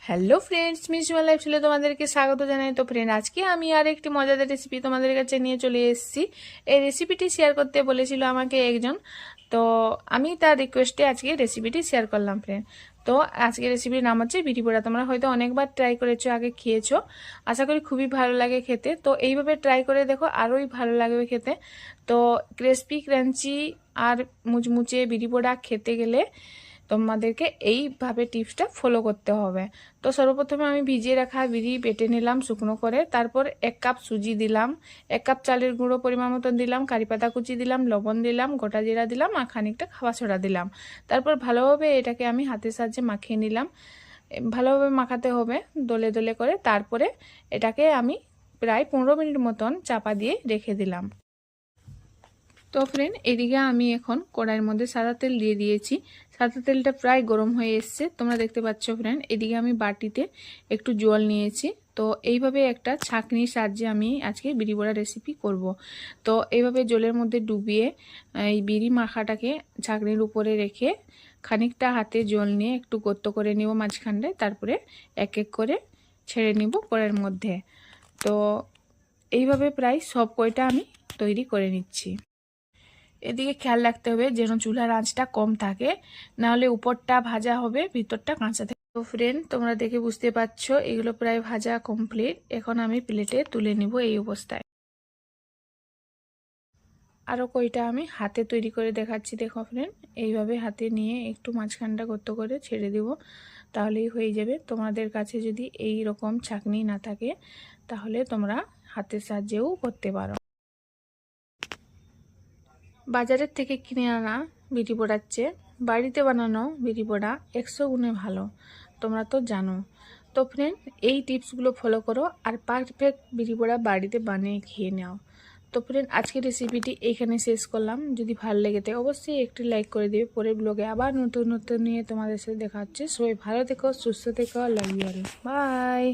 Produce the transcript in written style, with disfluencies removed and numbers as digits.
Hello friends, মিশমা লাইফস্টাইলে তোমাদেরকে স্বাগত জানাই। তো ফ্রেন্ড, আজকে আমি আর একটি মজাদার রেসিপি তোমাদের কাছে নিয়ে চলে এসেছি। এই রেসিপিটি শেয়ার করতে বলেছিল আমাকে একজন, তো আমি তার রিকোয়েস্টে আজকে রেসিপিটি শেয়ার করলাম ফ্রেন্ড। তো আজকে রেসিপির নাম হচ্ছে বিড়ি পোড়া। তোমরা হয়তো অনেকবার ট্রাই করেছো, আগে খেয়েছো, আশা করি খুবই ভালো লাগে খেতে। তো এইভাবে ট্রাই করে দেখো, আরোই ভালো লাগবে খেতে। তো ক্রিস্পি ক্রাঞ্চি আর মুচমুচে বিড়ি পোড়া খেতে গেলে তোমাদেরকে এইভাবে টিপসটা ফলো করতে হবে। তো সর্বপ্রথমে আমি ভিজিয়ে রাখা বিড়ি বেটে নিলাম শুকনো করে। তারপর 1 কাপ সুজি দিলাম, 1 কাপ চালের গুঁড়ো পরিমাণ মতন দিলাম, কারি পাতা কুচি দিলাম, লবণ দিলাম, গোটা জিরা দিলাম আর খানিকটা খাবার সোডা দিলাম। তারপর ভালোভাবে এটাকে আমি হাতের সাহায্যে মাখিয়ে নিলাম। ভালোভাবে মাখাতে হবে দলে দলে করে। তারপরে এটাকে আমি প্রায় 15 মিনিট মতন চাপা দিয়ে রেখে দিলাম। তো ফ্রেন্ড, এদিকে আমি এখন কড়াইয়ের মধ্যে সাদা তেল দিয়ে দিয়েছি। সাদা তেলটা প্রায় গরম হয়ে এসছে, তোমরা দেখতে পাচ্ছ ফ্রেন্ড। এদিকে আমি বাটিতে একটু জল নিয়েছি। তো এইভাবে একটা ছাঁকনির সাহায্যে আমি আজকে বিড়ি বড়া রেসিপি করব। তো এইভাবে জলের মধ্যে ডুবিয়ে এই বিড়ি মাখাটাকে ছাঁকনির উপরে রেখে খানিকটা হাতে জল নিয়ে একটু গর্ত করে নিব মাঝখানটায়। তারপরে এক এক করে ছেড়ে নিব কড়াইয়ের মধ্যে। তো এইভাবে প্রায় সব কয়টা আমি তৈরি করে নিচ্ছি। এদিকে খেয়াল রাখতে হবে যেন চুলার আঁচটা কম থাকে, নাহলে উপরটা ভাজা হবে, ভিতরটা কাঁচা থাকে। তো ফ্রেন্ড, তোমরা দেখে বুঝতে পারছো এগুলো প্রায় ভাজা কমপ্লিট। এখন আমি প্লেটে তুলে নিব এই অবস্থায়। আরও কয়টা আমি হাতে তৈরি করে দেখাচ্ছি। দেখো ফ্রেন্ড, এইভাবে হাতে নিয়ে একটু মাঝখানটা গর্ত করে ছেড়ে দেব, তাহলেই হয়ে যাবে। তোমাদের কাছে যদি এই রকম ছাঁকনি না থাকে তাহলে তোমরা হাতের সাহায্যেও করতে পারো। বাজারের থেকে কিনে আনা বিড়ি পোড়ার চেয়ে বাড়িতে বানানো বিড়ি পোড়া 100 গুণে ভালো, তোমরা তো জানো। তো ফ্রেন্ড, এই টিপসগুলো ফলো করো আর পারফেক্ট বিড়ি পোড়া বাড়িতে বানিয়ে খেয়ে নাও। তো ফ্রেন্ড, আজকের রেসিপিটি এইখানে শেষ করলাম। যদি ভালো লেগে থাকে অবশ্যই একটি লাইক করে দিবে। পরের ব্লগে আবার নতুন নতুন নিয়ে তোমাদের সাথে দেখা হচ্ছে। সবাই ভালো থেকো, সুস্থ থেকো, লাভ ইউ অল, বাই।